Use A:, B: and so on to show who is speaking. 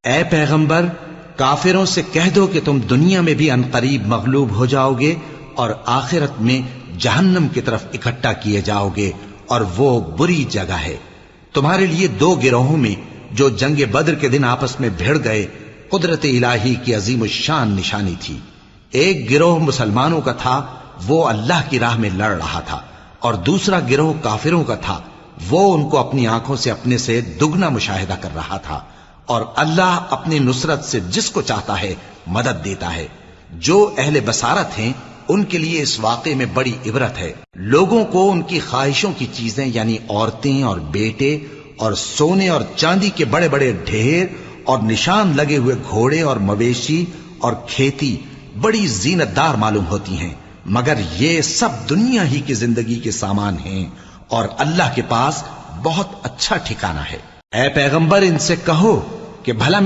A: اے پیغمبر کافروں سے کہہ دو کہ تم دنیا میں بھی عنقریب مغلوب ہو جاؤ گے اور آخرت میں جہنم کی طرف اکٹھا کیے جاؤ گے، اور وہ بری جگہ ہے۔ تمہارے لیے دو گروہوں میں جو جنگ بدر کے دن آپس میں بھڑ گئے قدرت الہی کی عظیم الشان نشانی تھی۔ ایک گروہ مسلمانوں کا تھا، وہ اللہ کی راہ میں لڑ رہا تھا، اور دوسرا گروہ کافروں کا تھا، وہ ان کو اپنی آنکھوں سے اپنے سے دگنا مشاہدہ کر رہا تھا۔ اور اللہ اپنی نصرت سے جس کو چاہتا ہے مدد دیتا ہے۔ جو اہل بصارت ہیں ان کے لیے اس واقعے میں بڑی عبرت ہے۔ لوگوں کو ان کی خواہشوں کی چیزیں یعنی عورتیں اور بیٹے اور سونے اور چاندی کے بڑے بڑے ڈھیر اور نشان لگے ہوئے گھوڑے اور مویشی اور کھیتی بڑی زینت دار معلوم ہوتی ہیں، مگر یہ سب دنیا ہی کی زندگی کے سامان ہیں، اور اللہ کے پاس بہت اچھا ٹھکانہ ہے۔ اے پیغمبر ان سے کہو کہ بھلا